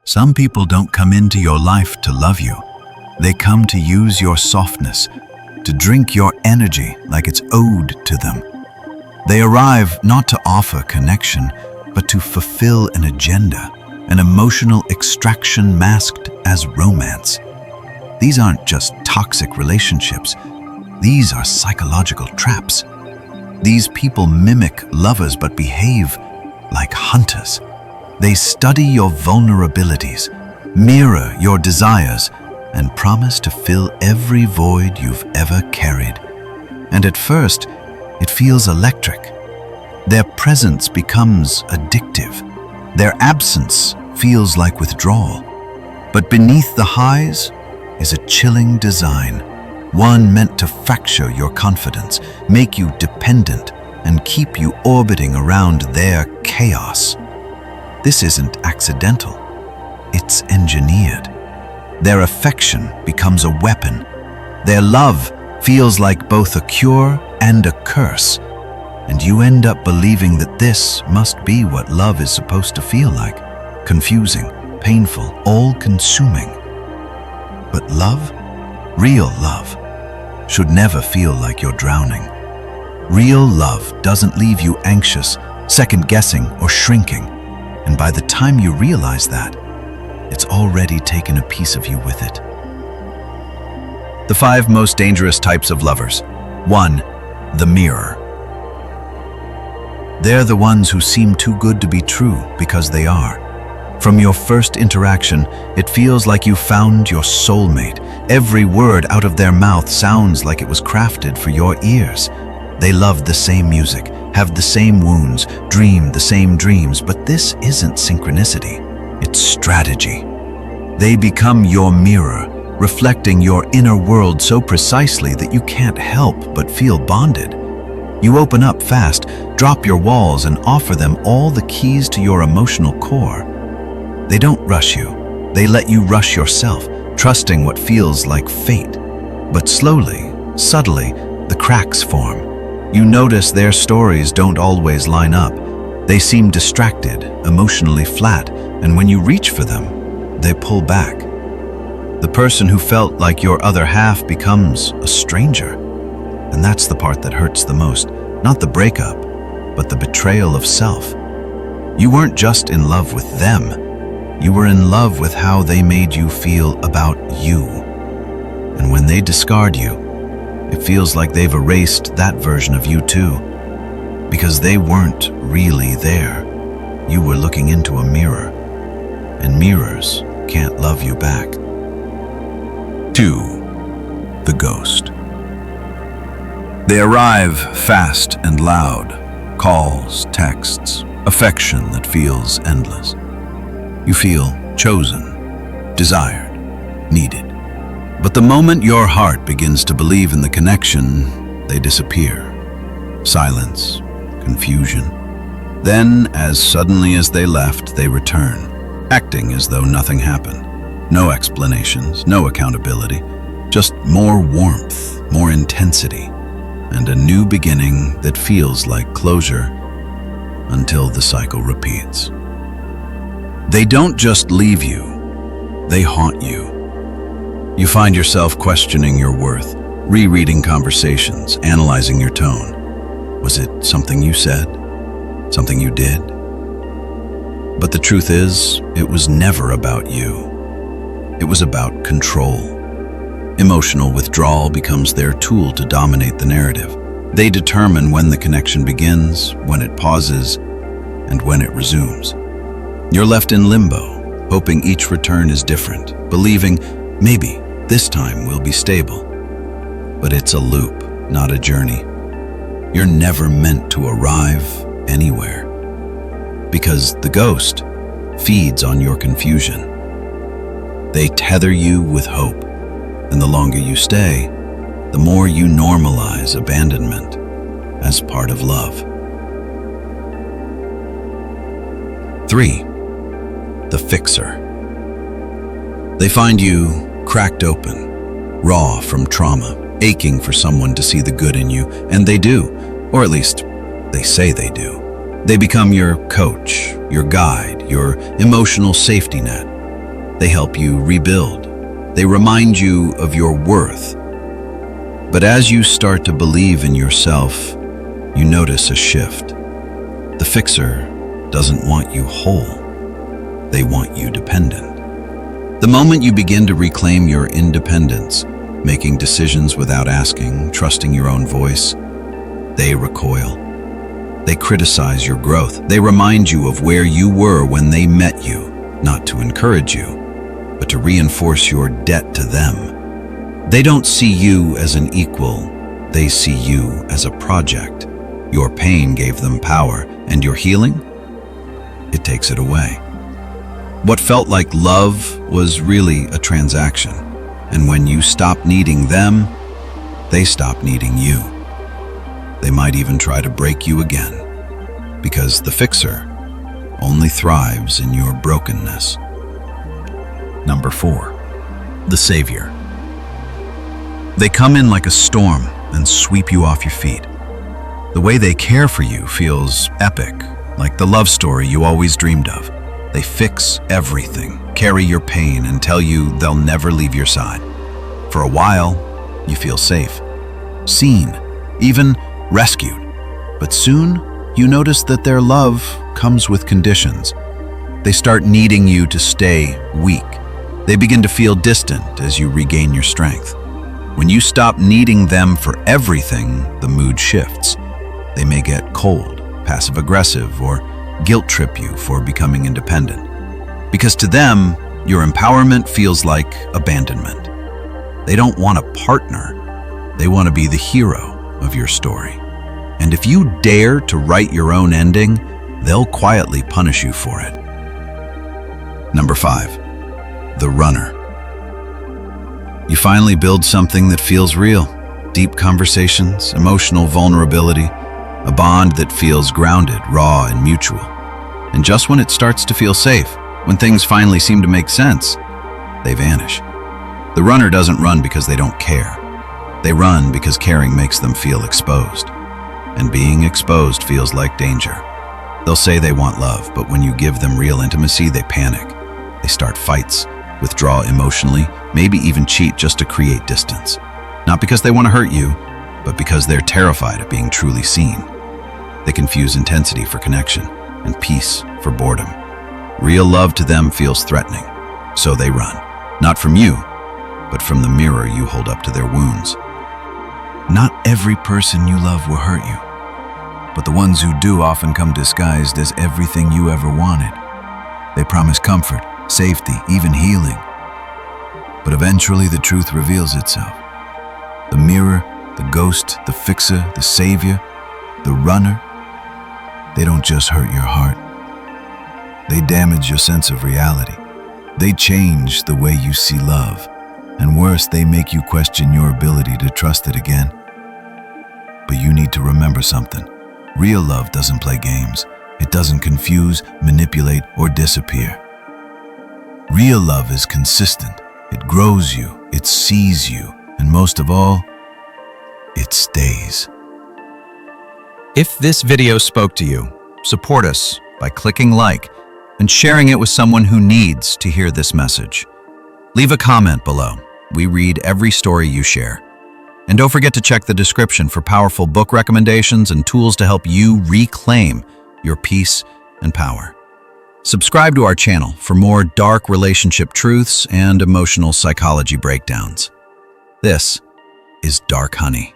Some people don't come into your life to love you. They come to use your softness, to drink your energy like it's owed to them. They arrive not to offer connection, but to fulfill an agenda, an emotional extraction masked as romance. These aren't just toxic relationships. These are psychological traps. These people mimic lovers but behave like hunters. They study your vulnerabilities, mirror your desires, and promise to fill every void you've ever carried. And at first, it feels electric. Their presence becomes addictive. Their absence feels like withdrawal. But beneath the highs is a chilling design, one meant to fracture your confidence, make you dependent, and keep you orbiting around their chaos. This isn't accidental. It's engineered. Their affection becomes a weapon. Their love feels like both a cure and a curse. And you end up believing that this must be what love is supposed to feel like. Confusing, painful, all-consuming. But love, real love, should never feel like you're drowning. Real love doesn't leave you anxious, second-guessing, or shrinking. And by the time you realize that, it's already taken a piece of you with it. The 5 most dangerous types of lovers. 1. The mirror. They're the ones who seem too good to be true because they are. From your first interaction, it feels like you found your soulmate. Every word out of their mouth sounds like it was crafted for your ears. They love the same music, have the same wounds, dream the same dreams, but this isn't synchronicity. It's strategy. They become your mirror, reflecting your inner world so precisely that you can't help but feel bonded. You open up fast, drop your walls, and offer them all the keys to your emotional core. They don't rush you. They let you rush yourself, trusting what feels like fate. But slowly, subtly, the cracks form. You notice their stories don't always line up. They seem distracted, emotionally flat, and when you reach for them, they pull back. The person who felt like your other half becomes a stranger. And that's the part that hurts the most. Not the breakup, but the betrayal of self. You weren't just in love with them. You were in love with how they made you feel about you. And when they discard you, it feels like they've erased that version of you too. Because they weren't really there. You were looking into a mirror. And mirrors can't love you back. 2. The ghost. They arrive fast and loud. Calls, texts, affection that feels endless. You feel chosen, desired, needed. But the moment your heart begins to believe in the connection, they disappear. Silence, confusion. Then, as suddenly as they left, they return, acting as though nothing happened. No explanations, no accountability, just more warmth, more intensity, and a new beginning that feels like closure until the cycle repeats. They don't just leave you, they haunt you. You find yourself questioning your worth, rereading conversations, analyzing your tone. Was it something you said? Something you did? But the truth is, it was never about you. It was about control. Emotional withdrawal becomes their tool to dominate the narrative. They determine when the connection begins, when it pauses, and when it resumes. You're left in limbo, hoping each return is different, believing maybe this time we'll be stable. But it's a loop, not a journey. You're never meant to arrive anywhere. Because the ghost feeds on your confusion. They tether you with hope, and the longer you stay, the more you normalize abandonment as part of love. 3. The fixer. They find you cracked open, raw from trauma, aching for someone to see the good in you, and they do, or at least they say they do. They become your coach, your guide, your emotional safety net. They help you rebuild. They remind you of your worth. But as you start to believe in yourself, you notice a shift. The fixer doesn't want you whole. They want you dependent. The moment you begin to reclaim your independence, making decisions without asking, trusting your own voice, they recoil. They criticize your growth. They remind you of where you were when they met you, not to encourage you, but to reinforce your debt to them. They don't see you as an equal. They see you as a project. Your pain gave them power, and your healing? It takes it away. What felt like love was really a transaction. And when you stop needing them, they stop needing you. They might even try to break you again, because the fixer only thrives in your brokenness. Number 4, the savior. They come in like a storm and sweep you off your feet. The way they care for you feels epic, like the love story you always dreamed of. They fix everything, carry your pain, and tell you they'll never leave your side. For a while, you feel safe, seen, even rescued. But soon, you notice that their love comes with conditions. They start needing you to stay weak. They begin to feel distant as you regain your strength. When you stop needing them for everything, the mood shifts. They may get cold, passive-aggressive, or guilt trip you for becoming independent. Because to them, your empowerment feels like abandonment. They don't want a partner. They want to be the hero of your story. And if you dare to write your own ending, they'll quietly punish you for it. Number 5, the runner. You finally build something that feels real. Deep conversations, emotional vulnerability, a bond that feels grounded, raw, and mutual. And just when it starts to feel safe, when things finally seem to make sense, they vanish. The runner doesn't run because they don't care. They run because caring makes them feel exposed. And being exposed feels like danger. They'll say they want love, but when you give them real intimacy, they panic. They start fights, withdraw emotionally, maybe even cheat just to create distance. Not because they want to hurt you, but because they're terrified of being truly seen. They confuse intensity for connection and peace for boredom. Real love to them feels threatening, so they run. Not from you, but from the mirror you hold up to their wounds. Not every person you love will hurt you, but the ones who do often come disguised as everything you ever wanted. They promise comfort, safety, even healing. But eventually the truth reveals itself. The mirror, the ghost, the fixer, the savior, the runner, they don't just hurt your heart. They damage your sense of reality. They change the way you see love. And worse, they make you question your ability to trust it again. But you need to remember something. Real love doesn't play games. It doesn't confuse, manipulate, or disappear. Real love is consistent. It grows you, it sees you, and most of all, it stays. If this video spoke to you, support us by clicking like and sharing it with someone who needs to hear this message. Leave a comment below. We read every story you share. And don't forget to check the description for powerful book recommendations and tools to help you reclaim your peace and power. Subscribe to our channel for more dark relationship truths and emotional psychology breakdowns. This is Dark Honey.